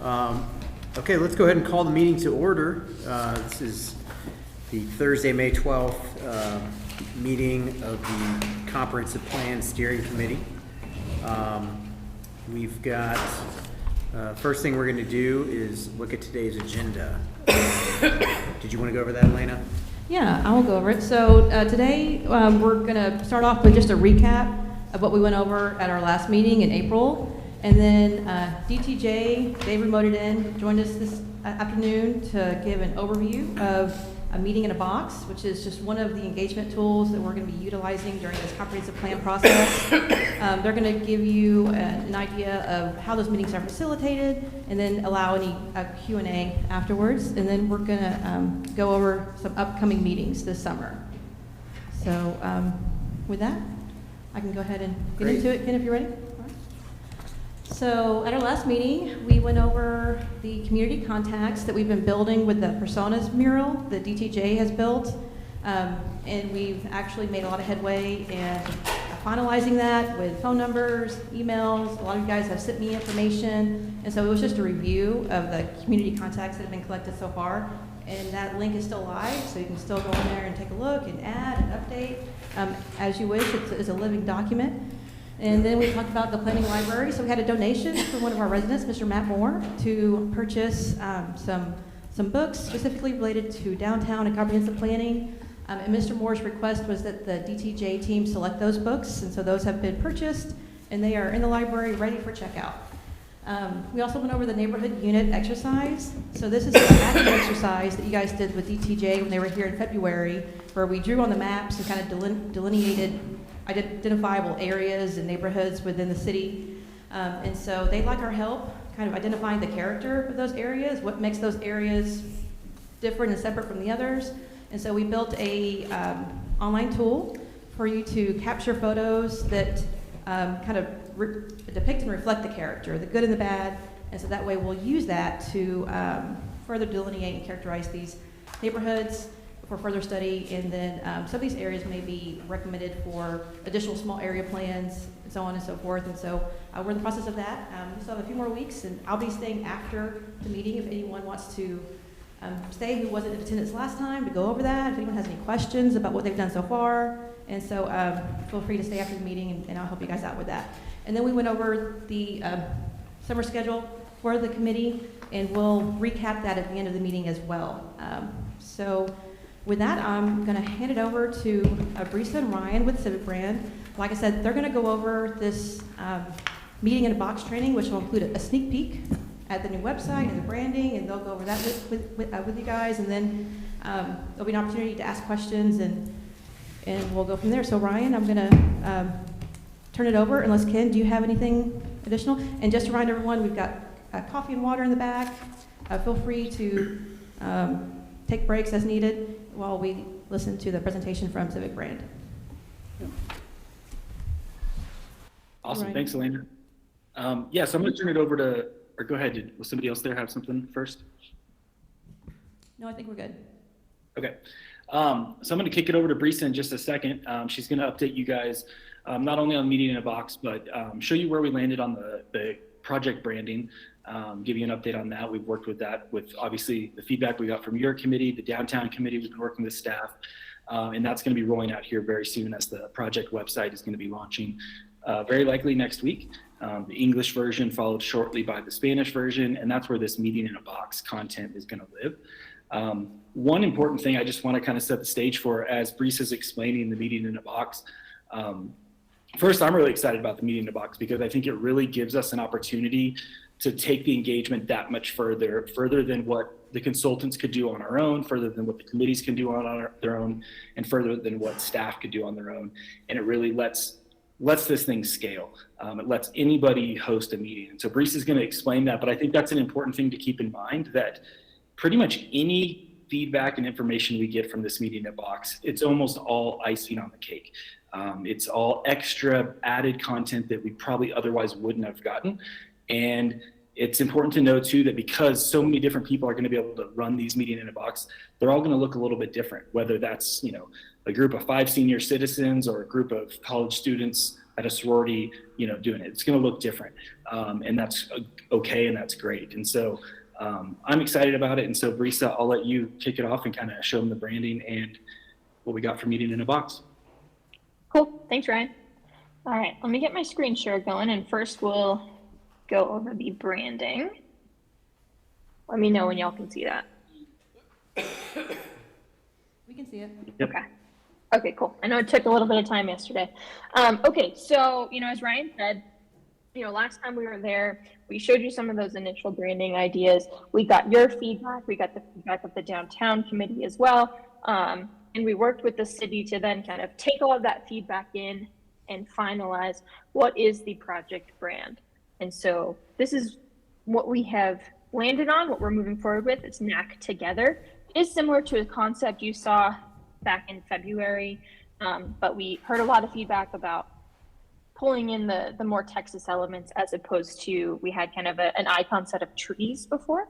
Okay, let's go ahead and call the meeting to order. This is the Thursday, May 12th meeting of the Comprehensive Plan Steering Committee. We've got, first thing we're going to do is look at today's agenda. Did you want to go over that, Elena? Yeah, I'll go over it. So today we're going to start off with just a recap of what we went over at our last meeting in April. And then DTJ, they remoted in, joined us this afternoon to give an overview of a meeting in a box, which is just one of the engagement tools that we're going to be utilizing during this comprehensive plan process. They're going to give you an idea of how those meetings are facilitated and then allow any Q&A afterwards. And then we're going to go over some upcoming meetings this summer. So with that, I can go ahead and get into it. Ken, if you're ready. So at our last meeting, we went over the community contacts that we've been building with the Personas mural that DTJ has built. And we've actually made a lot of headway in finalizing that with phone numbers, emails. A lot of you guys have sent me information. And so it was just a review of the community contacts that have been collected so far. And that link is still live, so you can still go in there and take a look and add and update as you wish. It's a living document. And then we talked about the planning library. So we had a donation from one of our residents, Mr. Matt Moore, to purchase some books specifically related to downtown and comprehensive planning. And Mr. Moore's request was that the DTJ team select those books. And so those have been purchased, and they are in the library ready for checkout. We also went over the neighborhood unit exercise. So this is an active exercise that you guys did with DTJ when they were here in February, where we drew on the maps and kind of delineated identifiable areas and neighborhoods within the city. And so they'd like our help kind of identifying the character of those areas, what makes those areas different and separate from the others. And so we built a online tool for you to capture photos that kind of depict and reflect the character, the good and the bad. And so that way we'll use that to further delineate and characterize these neighborhoods for further study, and then some of these areas may be recommended for additional small area plans, and so on and so forth. And so we're in the process of that. We still have a few more weeks, and I'll be staying after the meeting if anyone wants to stay who wasn't in attendance last time to go over that, if anyone has any questions about what they've done so far. And so feel free to stay after the meeting, and I'll help you guys out with that. And then we went over the summer schedule for the committee, and we'll recap that at the end of the meeting as well. So with that, I'm going to hand it over to Brisa and Ryan with Civic Brand. Like I said, they're going to go over this meeting in a box training, which will include a sneak peek at the new website and the branding, and they'll go over that with you guys. And then there'll be an opportunity to ask questions, and we'll go from there. So Ryan, I'm going to turn it over, unless Ken, do you have anything additional? And just to remind everyone, we've got coffee and water in the back. Feel free to take breaks as needed while we listen to the presentation from Civic Brand. Awesome, Right. Thanks, Elena. Yeah, so I'm going to turn it over to, or go ahead, will somebody else there have something first? No, I think we're good. Okay, so I'm going to kick it over to Brisa in just a second. She's going to update you guys not only on Meeting in a Box, but show you where we landed on the project branding, give you an update on that. We've worked with that with obviously the feedback we got from your committee, the downtown committee. We've been working with staff, and that's going to be rolling out here very soon as the project website is going to be launching very likely next week. The English version followed shortly by the Spanish version, and that's where this Meeting in a Box content is going to live. One important thing I just want to kind of set the stage for as Brisa is explaining the Meeting in a Box. First, I'm really excited about the Meeting in a Box because I think it really gives us an opportunity to take the engagement that much further than what the consultants could do on our own, further than what the committees can do on their own, and further than what staff could do on their own. And it really lets this thing scale. It lets anybody host a meeting. And so Brisa is going to explain that, but I think that's an important thing to keep in mind, that pretty much any feedback and information we get from this Meeting in a Box, it's almost all icing on the cake. It's all extra added content that we probably otherwise wouldn't have gotten. And it's important to know too that because so many different people are going to be able to run these Meeting in a Box, they're all going to look a little bit different, whether that's, a group of 5 senior citizens or a group of college students at a sorority, doing it. It's going to look different. And that's okay. And that's great. And so I'm excited about it. And so Brisa, I'll let you kick it off and kind of show them the branding and what we got for Meeting in a Box. Cool. Thanks, Ryan. All right, let me get my screen share going, and first we'll go over the branding. Let me know when y'all can see that. We can see it. Yep. Okay, cool. I know it took a little bit of time yesterday. Okay, so, as Ryan said, last time we were there, we showed you some of those initial branding ideas. We got your feedback. We got the feedback of the downtown committee as well. And we worked with the city to then kind of take all of that feedback in and finalize what is the project brand. And so this is what we have landed on, what we're moving forward with. It's NAC Together. It is similar to a concept you saw back in February, but we heard a lot of feedback about pulling in the more Texas elements as opposed to, we had kind of an icon set of trees before.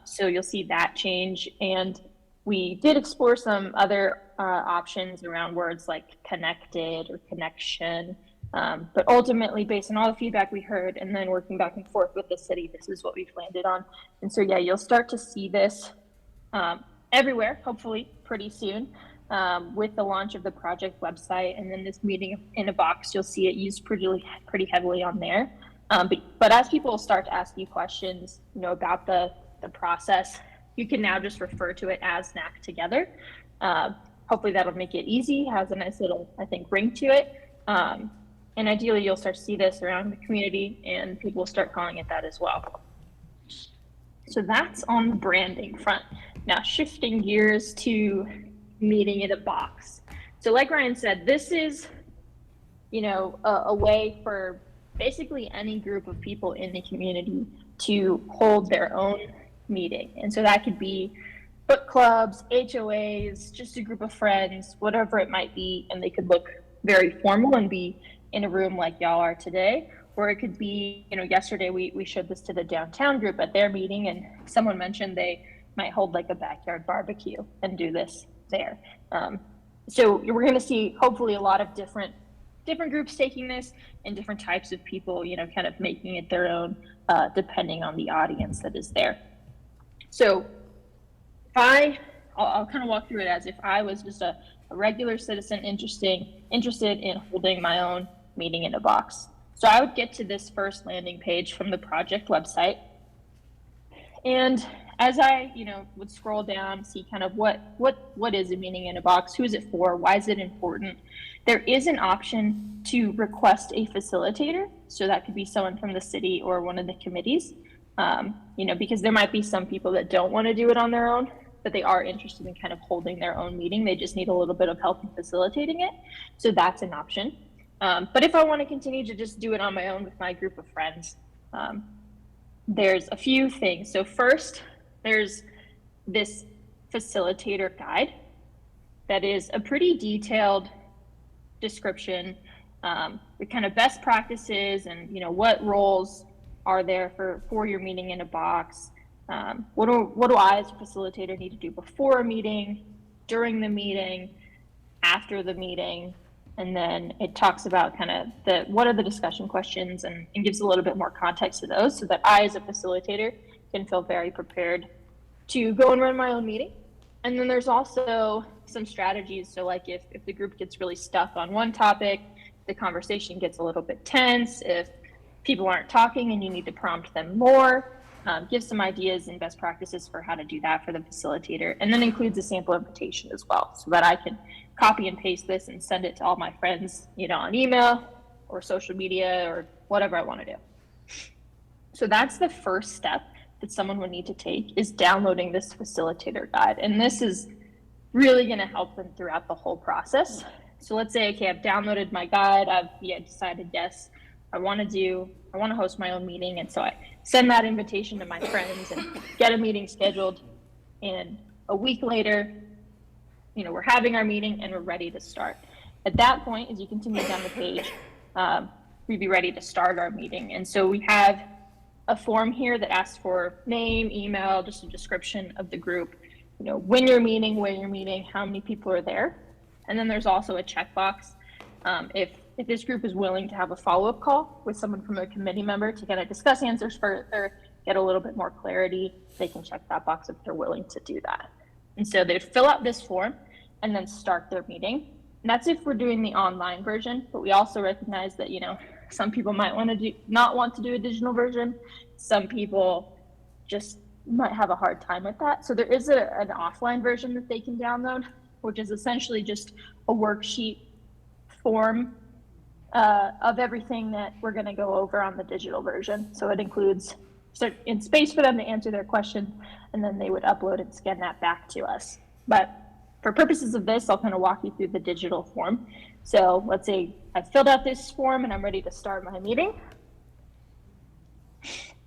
So you'll see that change. And we did explore some other options around words like connected or connection. But ultimately, based on all the feedback we heard and then working back and forth with the city, this is what we've landed on. And so, yeah, you'll start to see this everywhere, hopefully pretty soon, with the launch of the project website. And then this Meeting in a Box, you'll see it used pretty heavily on there. But as people start to ask you questions, about the process, you can now just refer to it as NAC Together. Hopefully that'll make it easy, has a nice little, I think, ring to it. And ideally you'll start to see this around the community and people will start calling it that as well. So that's on the branding front. Now shifting gears to Meeting in a Box. So like Ryan said, this is, a way for basically any group of people in the community to hold their own meeting. And so that could be book clubs, HOAs, just a group of friends, whatever it might be. And they could look very formal and be in a room like y'all are today. Or it could be, yesterday we showed this to the downtown group at their meeting, and someone mentioned they might hold like a backyard barbecue and do this there. So we're going to see hopefully a lot of different groups taking this and different types of people, kind of making it their own, depending on the audience that is there. So I'll kind of walk through it as if I was just a regular citizen interested in holding my own Meeting in a Box. So I would get to this first landing page from the project website. And as I, would scroll down, see kind of what is a Meeting in a Box, who is it for, why is it important? There is an option to request a facilitator. So that could be someone from the city or one of the committees. Because there might be some people that don't want to do it on their own, but they are interested in kind of holding their own meeting. They just need a little bit of help in facilitating it. So that's an option. But if I want to continue to just do it on my own with my group of friends, there's a few things. So first, there's this facilitator guide that is a pretty detailed description, the kind of best practices and, what roles are there for your Meeting in a Box. What do I as a facilitator need to do before a meeting, during the meeting, after the meeting? And then it talks about kind of what are the discussion questions and gives a little bit more context to those so that I as a facilitator can feel very prepared to go and run my own meeting. And then there's also some strategies. So like if the group gets really stuck on one topic, the conversation gets a little bit tense, if people aren't talking and you need to prompt them more, give some ideas and best practices for how to do that for the facilitator, and then includes a sample invitation as well so that I can copy and paste this and send it to all my friends, on email or social media or whatever I want to do. So that's the first step that someone would need to take, is downloading this facilitator guide. And this is really going to help them throughout the whole process. So let's say, okay, I've downloaded my guide. I've decided, yes, I want to host my own meeting. And so I send that invitation to my friends and get a meeting scheduled. And a week later, we're having our meeting and we're ready to start. At that point, as you continue down the page, we'd be ready to start our meeting. And so we have a form here that asks for name, email, just a description of the group, when you're meeting, where you're meeting, how many people are there. And then there's also a checkbox if if this group is willing to have a follow-up call with someone from a committee member to kind of discuss answers further, get a little bit more clarity, they can check that box if they're willing to do that. And so they'd fill out this form and then start their meeting. And that's if we're doing the online version, but we also recognize that, some people might not want to do a digital version. Some people just might have a hard time with that. So there is an offline version that they can download, which is essentially just a worksheet form of everything that we're going to go over on the digital version. So it includes in space for them to answer their question, and then they would upload and scan that back to us. But for purposes of this, I'll kind of walk you through the digital form. So let's say I filled out this form and I'm ready to start my meeting.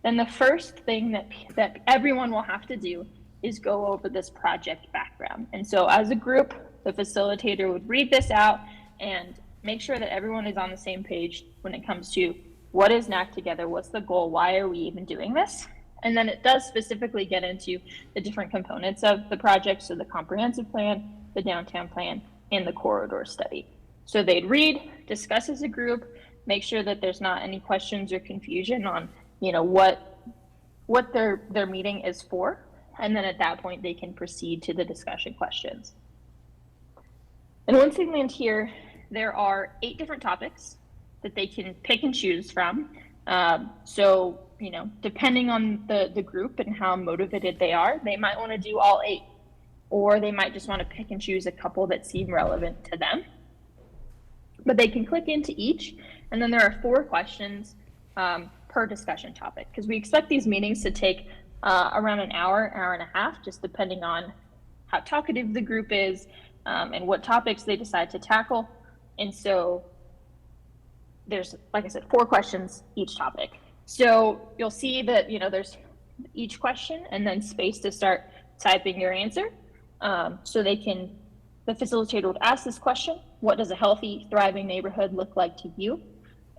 Then the first thing that everyone will have to do is go over this project background. And so as a group, the facilitator would read this out and make sure that everyone is on the same page when it comes to what is NAC Together, what's the goal, why are we even doing this? And then it does specifically get into the different components of the project, so the comprehensive plan, the downtown plan, and the corridor study. So they'd read, discuss as a group, make sure that there's not any questions or confusion on, what their meeting is for. And then at that point, they can proceed to the discussion questions. And once they land here, there are 8 different topics that they can pick and choose from. So, depending on the group and how motivated they are, they might want to do all 8, or they might just want to pick and choose a couple that seem relevant to them. But they can click into each, and then there are 4 questions per discussion topic, because we expect these meetings to take around an hour and a half, just depending on how talkative the group is and what topics they decide to tackle. And so there's, like I said, 4 questions each topic. So you'll see that, there's each question and then space to start typing your answer. So the facilitator would ask this question: what does a healthy, thriving neighborhood look like to you?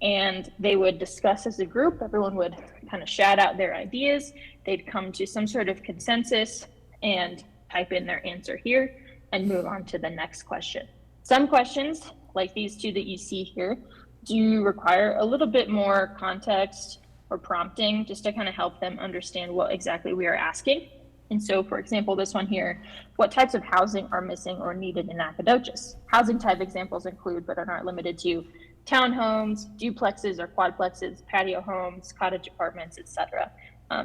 And they would discuss as a group. Everyone would kind of shout out their ideas. They'd come to some sort of consensus and type in their answer here and move on to the next question. Some questions, like these 2 that you see here, do require a little bit more context or prompting just to kind of help them understand what exactly we are asking. And so, for example, this one here: what types of housing are missing or needed in Nacogdoches? Housing type examples include, but are not limited to, townhomes, duplexes or quadplexes, patio homes, cottage apartments, etc.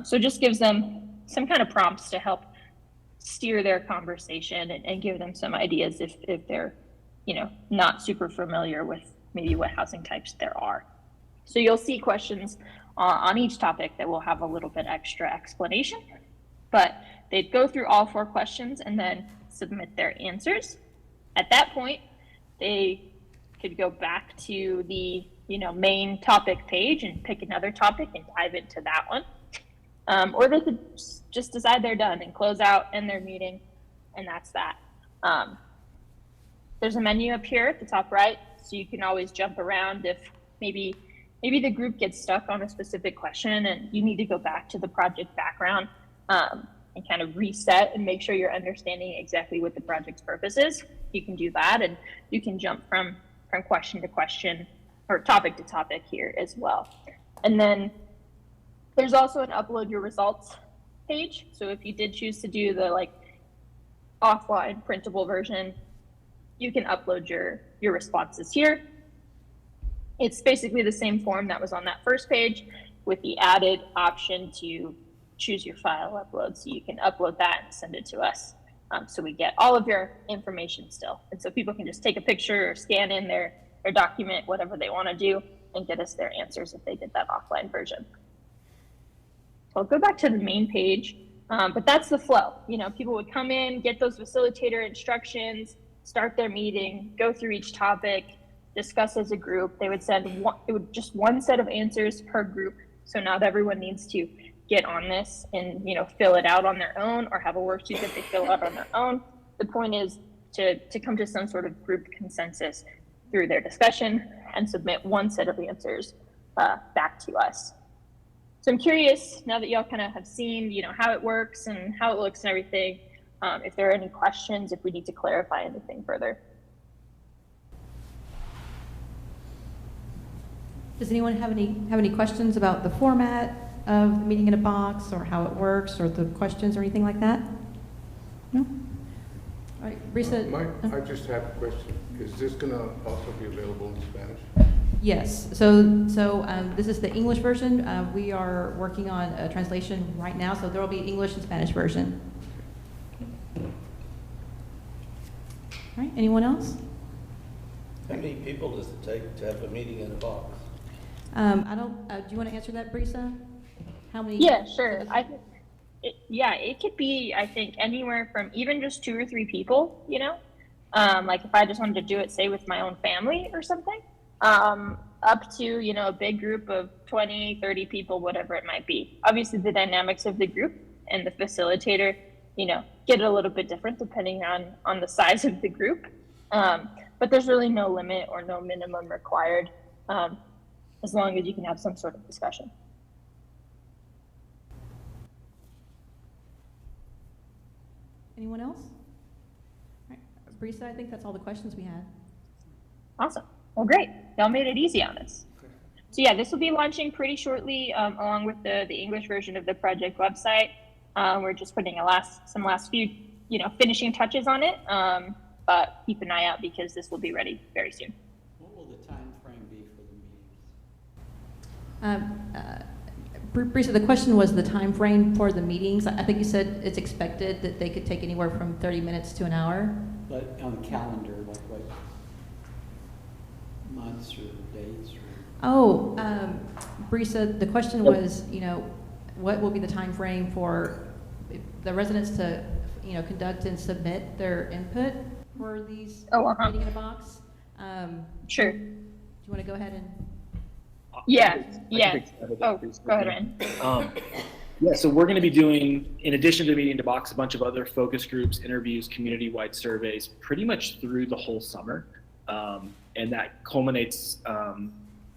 So it just gives them some kind of prompts to help steer their conversation and give them some ideas if they're, not super familiar with maybe what housing types there are. So you'll see questions on each topic that will have a little bit extra explanation, but they'd go through all 4 questions and then submit their answers. At that point, they could go back to the main topic page and pick another topic and dive into that one. Or they could just decide they're done and close out, end their meeting, and that's that. There's a menu up here at the top right, so you can always jump around if maybe the group gets stuck on a specific question and you need to go back to the project background and kind of reset and make sure you're understanding exactly what the project's purpose is. You can do that, and you can jump from question to question or topic to topic here as well. And then there's also an upload your results page. So if you did choose to do the offline printable version, you can upload your responses here. It's basically the same form that was on that first page with the added option to choose your file upload. So you can upload that and send it to us. So we get all of your information still. And so people can just take a picture or scan in their document, whatever they want to do, and get us their answers if they did that offline version. So I'll go back to the main page, but that's the flow. People would come in, get those facilitator instructions, start their meeting, go through each topic, discuss as a group. They would send just one set of answers per group. So not everyone needs to get on this and fill it out on their own or have a worksheet that they fill out on their own. The point is to come to some sort of group consensus through their discussion and submit one set of answers back to us. So I'm curious, now that y'all kind of have seen how it works and how it looks and everything, if there are any questions, if we need to clarify anything further. Does anyone have any questions about the format of the meeting in a box, or how it works, or the questions or anything like that? No? All right, Brisa. Mike, I just have a question. Is this gonna also be available in Spanish? Yes, so this is the English version. We are working on a translation right now, so there will be English and Spanish version. All right, anyone else? How many people does it take to have a meeting in a box? I don't, do you want to answer that, Brisa? How many? Yeah, sure. It could be, I think, anywhere from even just 2 or 3 people, you know? Like if I just wanted to do it, say, with my own family or something, up to, you know, a big group of 20, 30 people, whatever it might be. Obviously, the dynamics of the group and the facilitator, you know, get a little bit different depending on the size of the group. But there's really no limit or no minimum required, as long as you can have some sort of discussion. Anyone else? All right, Brisa, I think that's all the questions we had. Awesome. Well, great. Y'all made it easy on us. So yeah, this will be launching pretty shortly, along with the English version of the project website. We're just putting some last few, you know, finishing touches on it. But keep an eye out because this will be ready very soon. What will the time frame be for the meetings? Brisa, the question was the time frame for the meetings. I think you said it's expected that they could take anywhere from 30 minutes to an hour. But on the calendar, like what months or dates or? Oh, Brisa, the question was, you know, what will be the time frame for the residents to, you know, conduct and submit their input for these meeting in a box? Sure. Do you want to go ahead and? Yeah. Yeah. Oh, go ahead, Ryan. Yeah, so we're going to be doing, in addition to Meeting in the Box, a bunch of other focus groups, interviews, community-wide surveys, pretty much through the whole summer. And that culminates,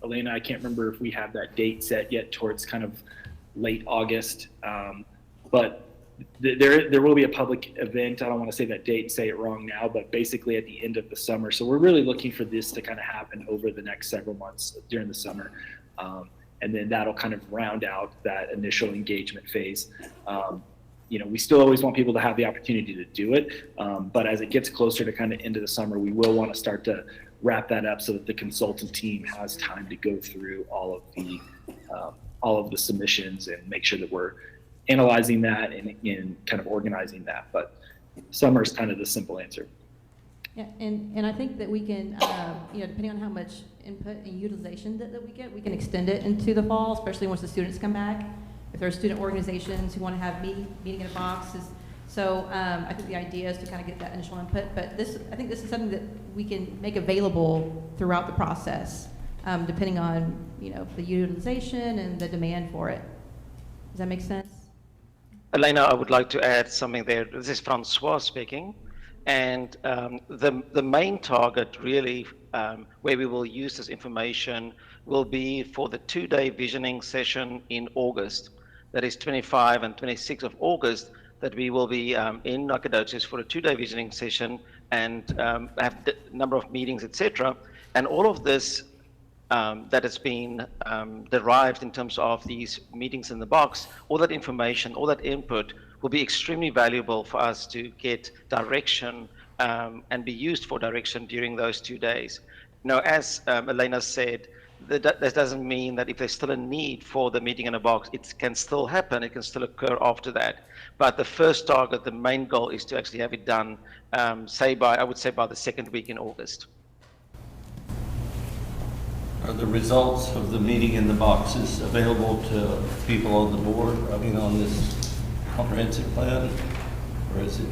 Elena, I can't remember if we have that date set yet, towards kind of late August. But there will be a public event. I don't want to say that date and say it wrong now, but basically at the end of the summer. So we're really looking for this to kind of happen over the next several months during the summer. And then that'll kind of round out that initial engagement phase. You know, we still always want people to have the opportunity to do it. But as it gets closer to kind of into the summer, we will want to start to wrap that up so that the consultant team has time to go through all of the submissions and make sure that we're analyzing that and kind of organizing that. But summer is kind of the simple answer. Yeah, and I think that we can, you know, depending on how much input and utilization that we get, we can extend it into the fall, especially once the students come back. If there are student organizations who want to have meeting in a box. So I think the idea is to kind of get that initial input, but I think this is something that we can make available throughout the process, depending on, you know, the utilization and the demand for it. Does that make sense? Elena, I would like to add something there. This is Francois speaking. And the main target really, where we will use this information, will be for the 2-day visioning session in August. That is 25 and 26 of August, that we will be in Nacogdoches for a 2-day visioning session and have a number of meetings, etc. And all of this that has been derived in terms of these meetings in the box, all that information, all that input will be extremely valuable for us to get direction and be used for direction during those 2 days. Now, as Elena said, that doesn't mean that if there's still a need for the meeting in a box, it can still happen, it can still occur after that. But the first target, the main goal, is to actually have it done, I would say by the 2nd week in August. Are the results of the meeting in the boxes available to people on the board, I mean on this comprehensive plan, or is it?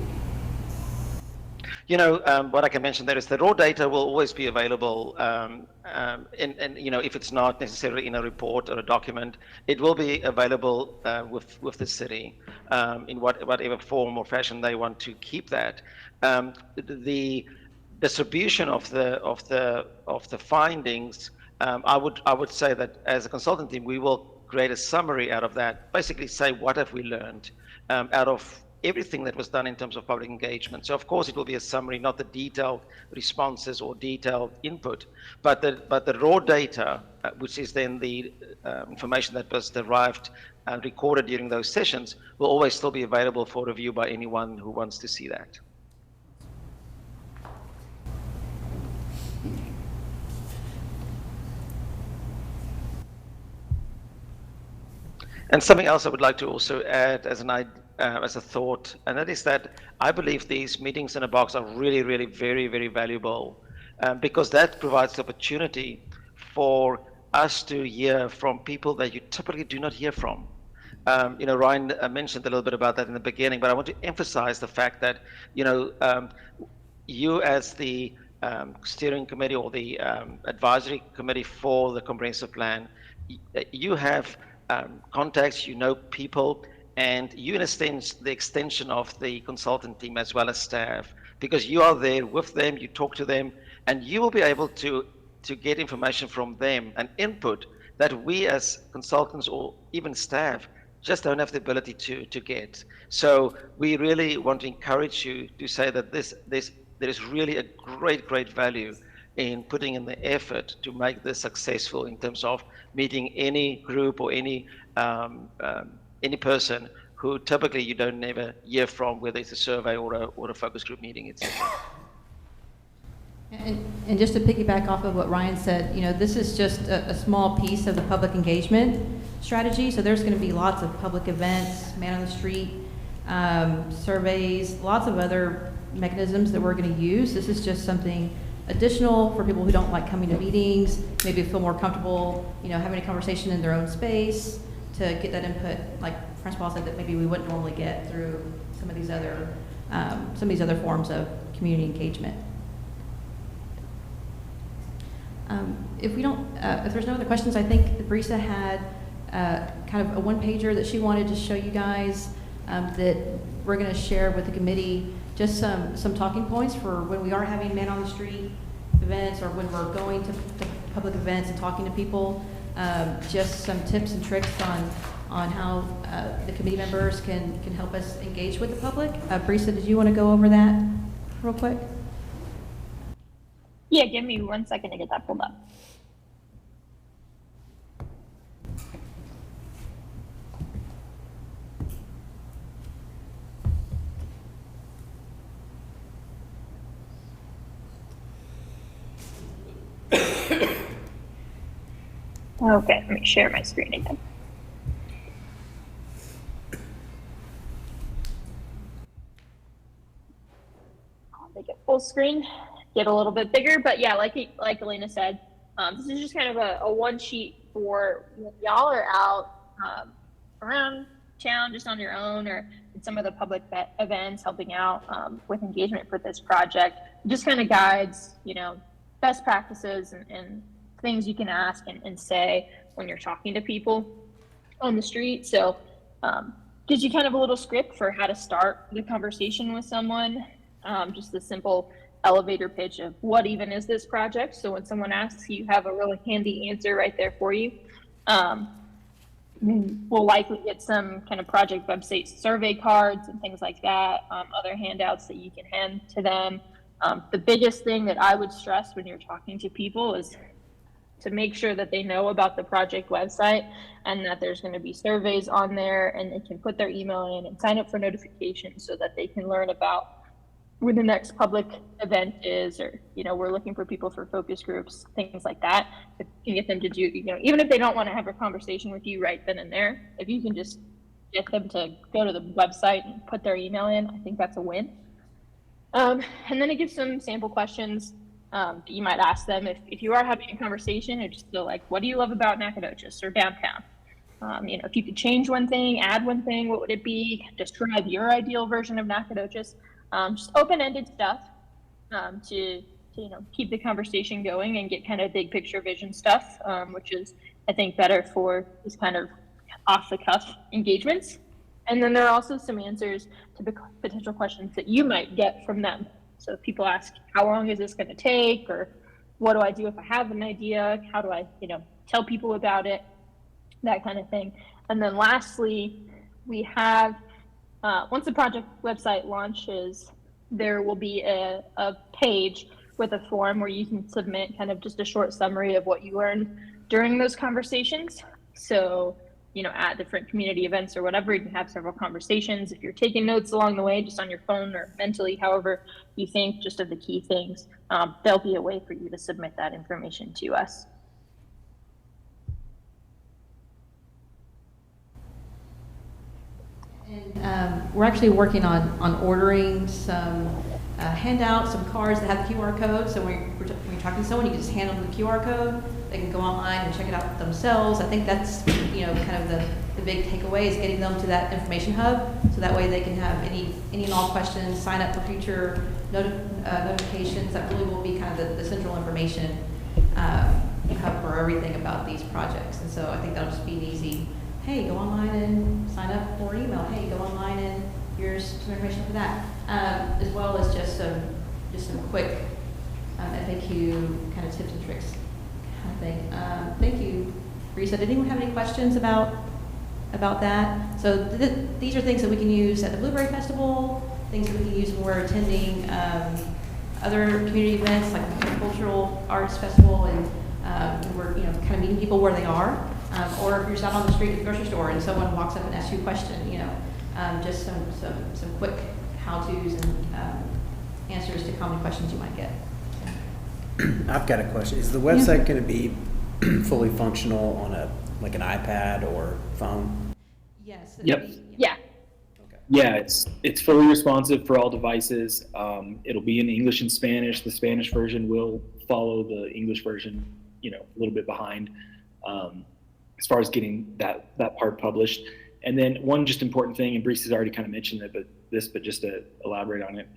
You know, what I can mention there is the raw data will always be available, and you know, if it's not necessarily in a report or a document, it will be available with the city in whatever form or fashion they want to keep that. The distribution of the findings, I would say that as a consultant team, we will create a summary out of that. Basically, say what have we learned out of everything that was done in terms of public engagement. So of course it will be a summary, not the detailed responses or detailed input, but the raw data, which is then the information that was derived and recorded during those sessions, will always still be available for review by anyone who wants to see that. And something else I would like to also add as a thought, and that is that I believe these meetings in a box are really, really very, very valuable, because that provides the opportunity for us to hear from people that you typically do not hear from. Ryan mentioned a little bit about that in the beginning, but I want to emphasize the fact that, you as the steering committee or the advisory committee for the comprehensive plan, you have contacts, people, and you, in a sense, the extension of the consultant team as well as staff, because you are there with them, you talk to them, and you will be able to get information from them and input that we as consultants or even staff just don't have the ability to get. So we really want to encourage you to say that there is really a great value in putting in the effort to make this successful in terms of meeting any group or any person who typically you don't never hear from, whether it's a survey or a focus group meeting, etc. And just to piggyback off of what Ryan said, this is just a small piece of the public engagement strategy. So there's going to be lots of public events, man on the street, surveys, lots of other mechanisms that we're going to use. This is just something additional for people who don't like coming to meetings, maybe feel more comfortable, having a conversation in their own space to get that input, like Francois said, that maybe we wouldn't normally get through some of these other forms of community engagement. If there's no other questions, I think Brisa had kind of a one-pager that she wanted to show you guys that we're going to share with the committee, just some talking points for when we are having man on the street events or when we're going to public events and talking to people, just some tips and tricks on how the committee members can help us engage with the public. Brisa, did you want to go over that real quick? Yeah, give me 1 second to get that pulled up. Okay, let me share my screen again. I'll make it full screen, get a little bit bigger, but yeah, like Elena said, this is just kind of a one sheet for when y'all are out around town just on your own or in some of the public events helping out with engagement for this project. It just kind of guides, best practices and things you can ask and say when you're talking to people on the street. So gives you kind of a little script for how to start the conversation with someone, just a simple elevator pitch of what even is this project. So when someone asks, you have a really handy answer right there for you. We'll likely get some kind of project website survey cards and things like that, other handouts that you can hand to them. The biggest thing that I would stress when you're talking to people is to make sure that they know about the project website and that there's going to be surveys on there and they can put their email in and sign up for notifications so that they can learn about when the next public event is, or, we're looking for people for focus groups, things like that. If you can get them to do, even if they don't want to have a conversation with you right then and there, if you can just get them to go to the website and put their email in, I think that's a win. And then it gives some sample questions. You might ask them if you are having a conversation or just feel like, what do you love about Nacogdoches or downtown? If you could change one thing, add one thing, what would it be? Describe your ideal version of Nacogdoches. Just open-ended stuff to keep the conversation going and get kind of big picture vision stuff, which is, I think, better for these kind of off-the-cuff engagements. And then there are also some answers to the potential questions that you might get from them. So if people ask, how long is this going to take? Or what do I do if I have an idea? How do I, tell people about it? That kind of thing. And then lastly, we have once the project website launches, there will be a page with a form where you can submit kind of just a short summary of what you learned during those conversations. So, you know, at different community events or whatever, you can have several conversations. If you're taking notes along the way, just on your phone or mentally, however you think, just of the key things, there'll be a way for you to submit that information to us. And we're actually working on ordering some handouts, some cards that have the QR code. So when you're talking to someone, you can just hand them the QR code. They can go online and check it out themselves. I think that's, you know, kind of the big takeaway is getting them to that information hub. So that way they can have any and all questions, sign up for future notifications. That really will be kind of the central information hub for everything about these projects. And so I think that'll just be an easy, hey, go online and sign up for email. Hey, go online and here's some information for that. As well as just some quick FAQ kind of tips and tricks kind of thing. Thank you, Risa. Did anyone have any questions about that? So these are things that we can use at the Blueberry Festival, things that we can use when we're attending other community events like the Cultural Arts Festival, and we're, you know, kind of meeting people where they are. Or if you're just out on the street at the grocery store and someone walks up and asks you a question, you know, just some quick how-tos and answers to common questions you might get. I've got a question. Is the website going to be fully functional on like an iPad or phone? Yes. Yep. Yeah. Okay. Yeah, it's fully responsive for all devices. It'll be in English and Spanish. The Spanish version will follow the English version, you know, a little bit behind, as far as getting that part published. And then one just important thing, and Brees has already kind of mentioned it, but just to elaborate on it,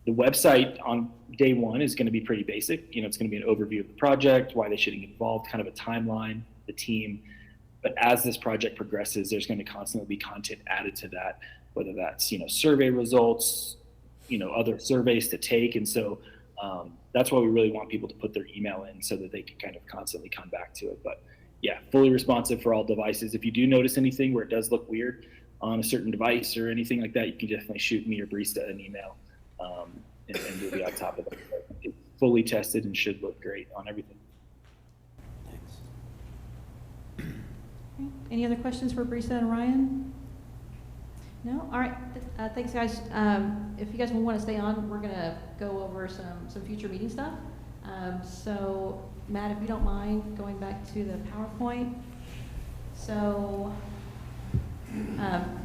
the website on day one is going to be pretty basic. You know, it's going to be an overview of the project, why they should get involved, kind of a timeline, the team. But as this project progresses, there's going to constantly be content added to that, whether that's, you know, survey results, you know, other surveys to take. And so that's why we really want people to put their email in so that they can kind of constantly come back to it. But yeah, fully responsive for all devices. If you do notice anything where it does look weird on a certain device or anything like that, you can definitely shoot me or Brisa an email, and we'll be on top of it. It's fully tested and should look great on everything. Thanks. Any other questions for Brisa and Ryan? No? All right. Thanks, guys. If you guys want to stay on, we're going to go over some future meeting stuff. So, Matt, if you don't mind going back to the PowerPoint. So,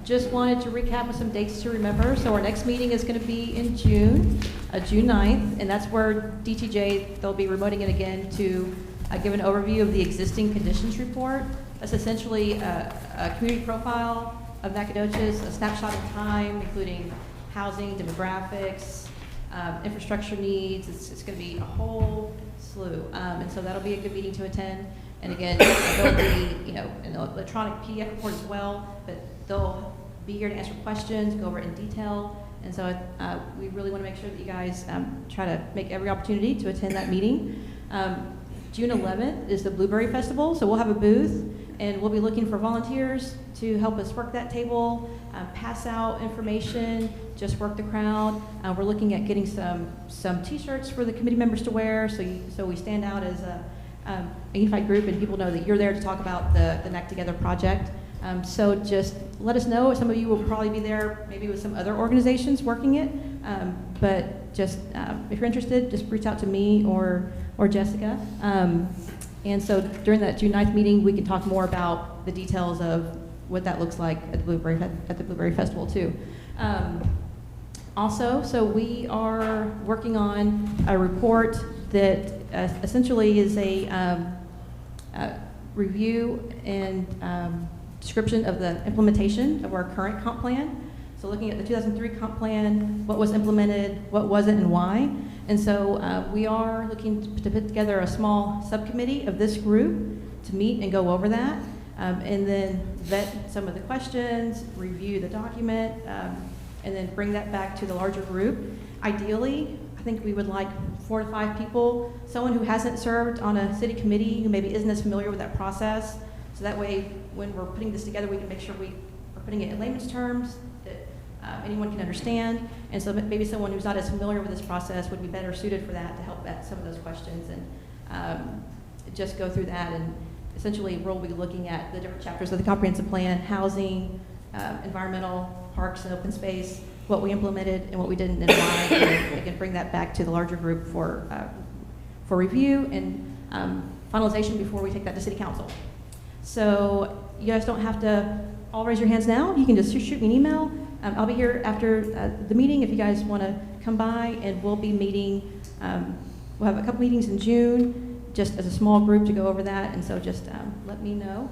just wanted to recap with some dates to remember. So our next meeting is going to be in June 9th, and that's where DTJ, they'll be remoting it again to give an overview of the existing conditions report. That's essentially a community profile of Nacogdoches, a snapshot in time, including housing, demographics, infrastructure needs. It's going to be a whole slew, and so that'll be a good meeting to attend. And again, there'll be, you know, an electronic PDF report as well, but they'll be here to answer questions, go over it in detail. And so we really want to make sure that you guys try to make every opportunity to attend that meeting. June 11th is the Blueberry Festival, so we'll have a booth, and we'll be looking for volunteers to help us work that table, pass out information, just work the crowd. We're looking at getting some T-shirts for the committee members to wear, so we stand out as a unified group, and people know that you're there to talk about the NAC Together project. So just let us know. Some of you will probably be there, maybe with some other organizations working it. But just if you're interested, just reach out to me or Jessica. And so during that June 9th meeting, we can talk more about the details of what that looks like at the Blueberry Festival too. Also, so we are working on a report that essentially is a review and description of the implementation of our current comp plan. So looking at the 2003 comp plan, what was implemented, what wasn't, and why. And so we are looking to put together a small subcommittee of this group to meet and go over that, and then vet some of the questions, review the document, and then bring that back to the larger group. Ideally, I think we would like 4 to 5 people, someone who hasn't served on a city committee, who maybe isn't as familiar with that process. So that way, when we're putting this together, we can make sure we are putting it in layman's terms, that anyone can understand. And so maybe someone who's not as familiar with this process would be better suited for that to help at some of those questions and just go through that. And essentially, we'll be looking at the different chapters of the comprehensive plan: housing, environmental, parks and open space, what we implemented and what we didn't, and why. And we can bring that back to the larger group for review and finalization before we take that to City Council. So you guys don't have to all raise your hands now. You can just shoot me an email. I'll be here after the meeting if you guys want to come by, and we'll be meeting. We'll have a couple meetings in June, just as a small group to go over that, and so just let me know.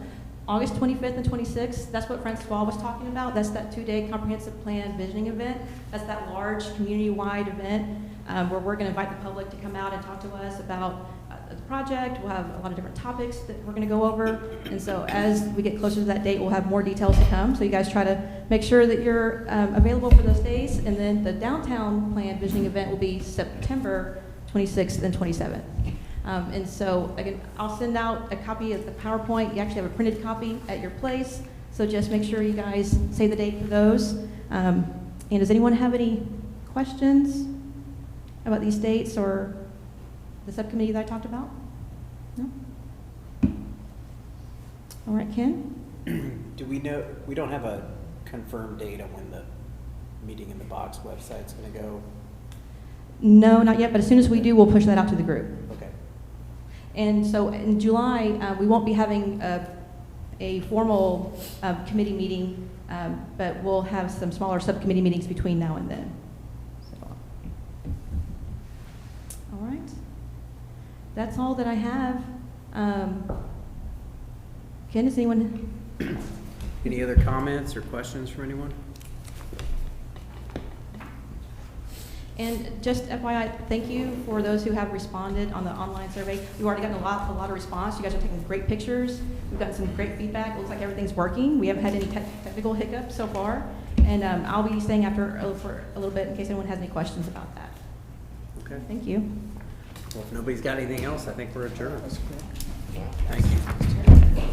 August 25th and 26th, that's what Francois was talking about. That's that 2-day comprehensive plan visioning event. That's that large community-wide event where we're going to invite the public to come out and talk to us about the project. We'll have a lot of different topics that we're going to go over. And so as we get closer to that date, we'll have more details to come. So you guys try to make sure that you're available for those days. And then the downtown plan visioning event will be September 26th and 27th. And so again, I'll send out a copy of the PowerPoint. You actually have a printed copy at your place. So just make sure you guys say the date for those. And does anyone have any questions about these dates or the subcommittee that I talked about? No? All right, Ken? Do we know, we don't have a confirmed date on when the Meeting in the Box website's going to go? No, not yet, but as soon as we do, we'll push that out to the group. Okay. And so in July, we won't be having a formal committee meeting, but we'll have some smaller subcommittee meetings between now and then. So, all right. That's all that I have. Ken, does anyone? Any other comments or questions from anyone? And just FYI, thank you for those who have responded on the online survey. We've already gotten a lot of response. You guys are taking great pictures. We've gotten some great feedback. It looks like everything's working. We haven't had any technical hiccups so far. And I'll be staying after for a little bit in case anyone has any questions about that. Okay. Thank you. Well, if nobody's got anything else, I think we're adjourned. Thank you.